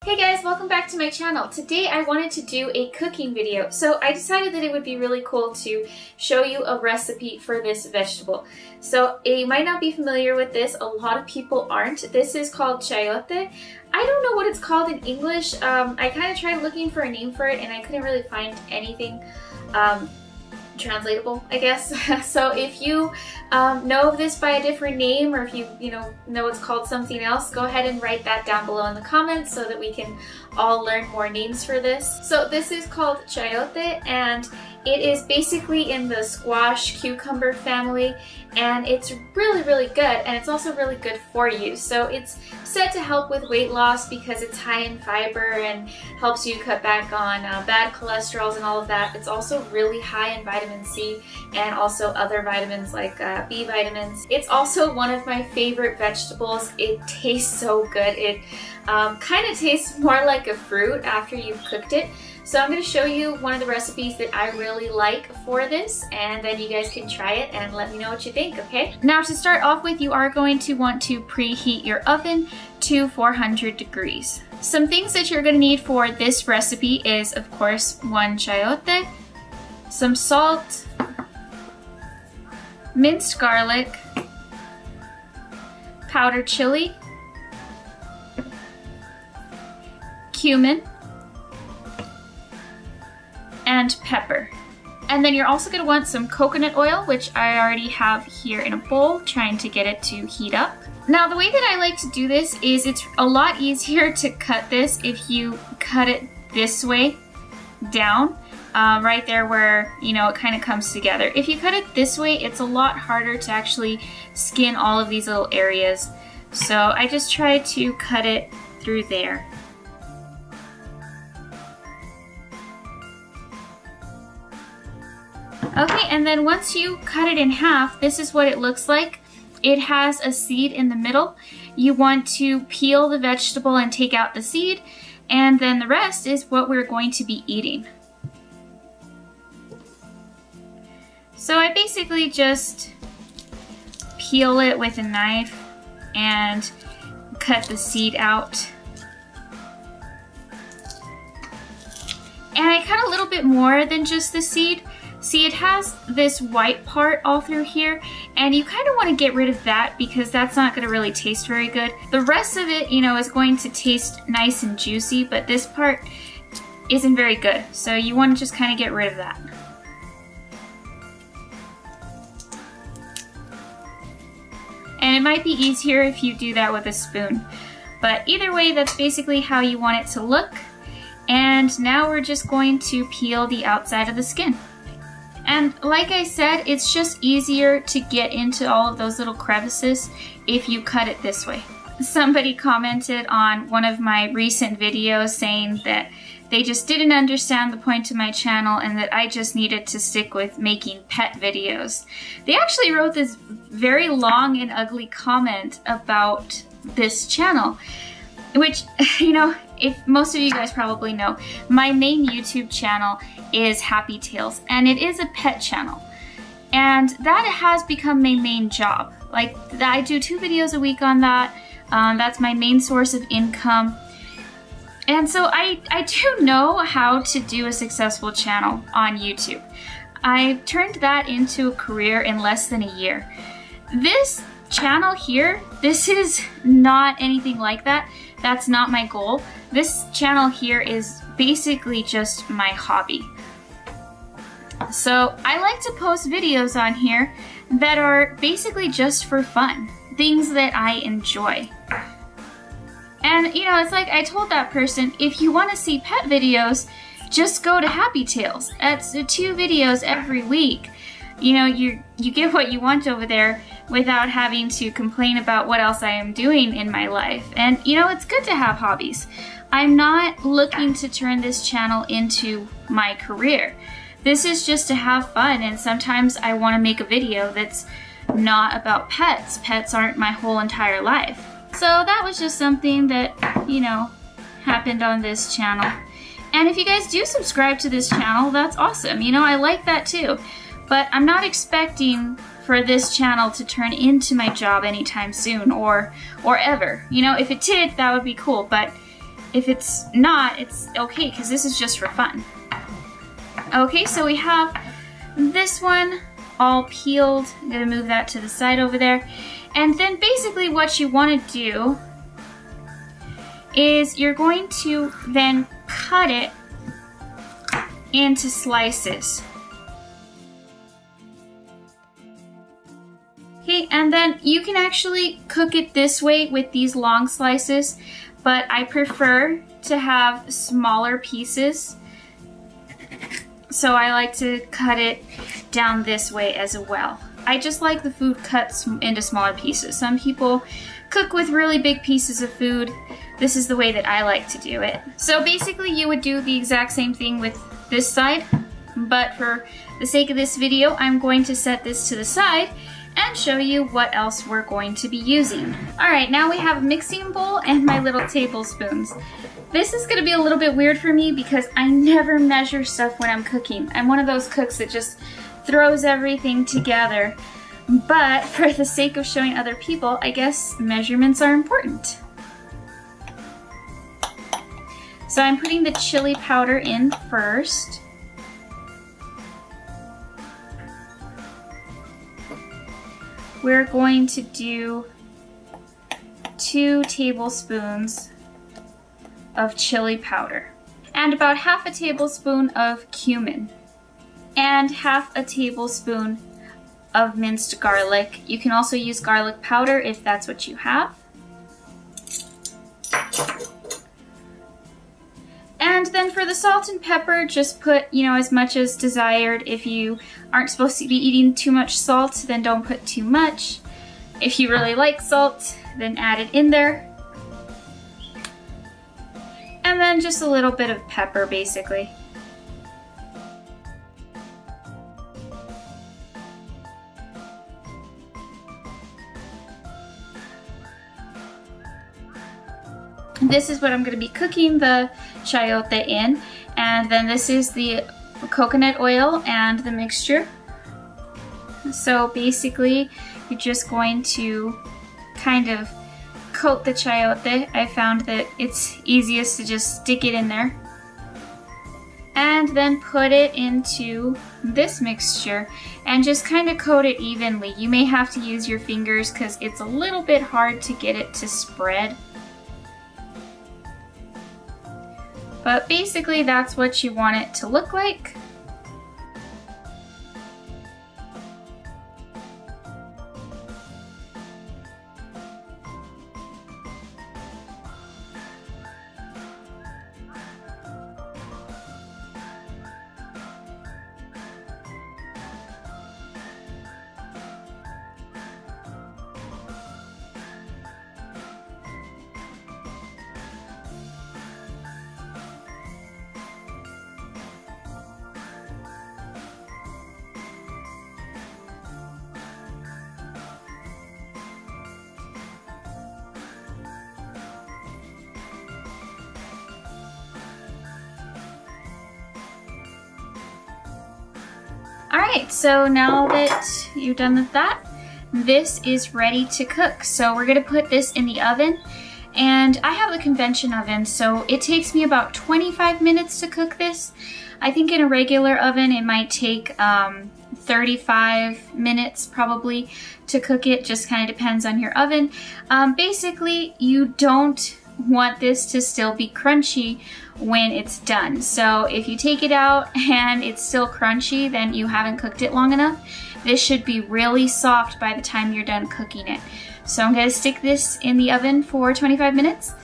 Hey guys, welcome back to my channel. Today I wanted to do a cooking video, so I decided that it would be really cool to show you a recipe for this vegetable. So you might not be familiar with this, a lot of people aren't. This is called chayote. I don't know what it's called in English. I kind of tried looking for a name for it and I couldn't really find anything translatable, I guess. So if you know of this by a different name, or if you know it's called something else, go ahead and write that down below in the comments so that we can all learn more names for this. So this is called chayote, and it is basically in the squash cucumber family, and it's really good, and it's also really good for you. So it's said to help with weight loss because it's high in fiber and helps you cut back on bad cholesterols and all of that. It's also really high in vitamin C and also other vitamins like B vitamins. It's also one of my favorite vegetables. It tastes so good. It kind of tastes more like a fruit after you've cooked it. So I'm going to show you one of the recipes that I really like for this, and then you guys can try it and let me know what you think, okay? Now to start off with, you are going to want to preheat your oven to 400 degrees. Some things that you're going to need for this recipe is, of course, one chayote, some salt, minced garlic, powdered chili, cumin, and pepper. And then you're also going to want some coconut oil, which I already have here in a bowl, trying to get it to heat up. Now the way that I like to do this is it's a lot easier to cut this if you cut it this way down, right there where, it kind of comes together. If you cut it this way, it's a lot harder to actually skin all of these little areas. So I just try to cut it through there. Okay, and then once you cut it in half, this is what it looks like. It has a seed in the middle. You want to peel the vegetable and take out the seed, and then the rest is what we're going to be eating. So I basically just peel it with a knife and cut the seed out. And I cut a little bit more than just the seed. See, it has this white part all through here, and you kind of want to get rid of that because that's not going to really taste very good. The rest of it, is going to taste nice and juicy, but this part isn't very good. So you want to just kind of get rid of that. And it might be easier if you do that with a spoon. But either way, that's basically how you want it to look. And now we're just going to peel the outside of the skin. And like I said, it's just easier to get into all of those little crevices if you cut it this way. Somebody commented on one of my recent videos saying that they just didn't understand the point of my channel and that I just needed to stick with making pet videos. They actually wrote this very long and ugly comment about this channel, which, if most of you guys probably know, my main YouTube channel is Happy Tales, and it is a pet channel. And that has become my main job. Like, I do 2 videos a week on that. That's my main source of income. And so I do know how to do a successful channel on YouTube. I turned that into a career in less than a year. This channel here, this is not anything like that. That's not my goal. This channel here is basically just my hobby. So I like to post videos on here that are basically just for fun, things that I enjoy. And it's like I told that person, if you want to see pet videos, just go to Happy Tales. That's 2 videos every week. You get what you want over there without having to complain about what else I am doing in my life. And it's good to have hobbies. I'm not looking to turn this channel into my career. This is just to have fun, and sometimes I want to make a video that's not about pets. Pets aren't my whole entire life. So that was just something that, happened on this channel. And if you guys do subscribe to this channel, that's awesome. I like that too. But I'm not expecting for this channel to turn into my job anytime soon or ever. If it did, that would be cool, but if it's not, it's okay, because this is just for fun. Okay, so we have this one all peeled. I'm gonna move that to the side over there. And then basically what you wanna do is you're going to then cut it into slices. Okay, and then you can actually cook it this way with these long slices, but I prefer to have smaller pieces. So I like to cut it down this way as well. I just like the food cut into smaller pieces. Some people cook with really big pieces of food. This is the way that I like to do it. So basically you would do the exact same thing with this side, but for the sake of this video, I'm going to set this to the side and show you what else we're going to be using. All right, now we have a mixing bowl and my little tablespoons. This is gonna be a little bit weird for me because I never measure stuff when I'm cooking. I'm one of those cooks that just throws everything together. But for the sake of showing other people, I guess measurements are important. So I'm putting the chili powder in first. We're going to do 2 tablespoons of chili powder and about half a tablespoon of cumin and half a tablespoon of minced garlic. You can also use garlic powder if that's what you have. And then for the salt and pepper, just put, as much as desired. If you aren't supposed to be eating too much salt, then don't put too much. If you really like salt, then add it in there. And then just a little bit of pepper, basically. This is what I'm going to be cooking the chayote in, and then this is the coconut oil and the mixture. So basically you're just going to kind of coat the chayote. I found that it's easiest to just stick it in there and then put it into this mixture and just kind of coat it evenly. You may have to use your fingers because it's a little bit hard to get it to spread. But basically that's what you want it to look like. Alright, so now that you've done with that, this is ready to cook. So we're going to put this in the oven, and I have a convention oven, so it takes me about 25 minutes to cook this. I think in a regular oven it might take 35 minutes probably to cook it, just kind of depends on your oven. Basically, you don't want this to still be crunchy when it's done. So if you take it out and it's still crunchy, then you haven't cooked it long enough. This should be really soft by the time you're done cooking it. So I'm going to stick this in the oven for 25 minutes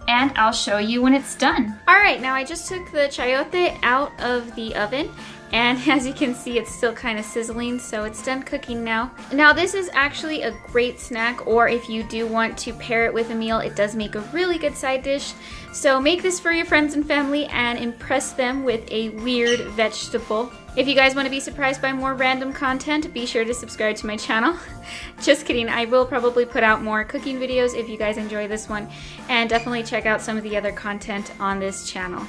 and I'll show you when it's done. Alright, now I just took the chayote out of the oven, and as you can see, it's still kind of sizzling, so it's done cooking now. Now this is actually a great snack, or if you do want to pair it with a meal, it does make a really good side dish. So make this for your friends and family and impress them with a weird vegetable. If you guys want to be surprised by more random content, be sure to subscribe to my channel. Just kidding, I will probably put out more cooking videos if you guys enjoy this one, and definitely check out some of the other content on this channel.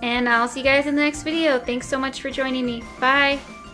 And I'll see you guys in the next video. Thanks so much for joining me. Bye!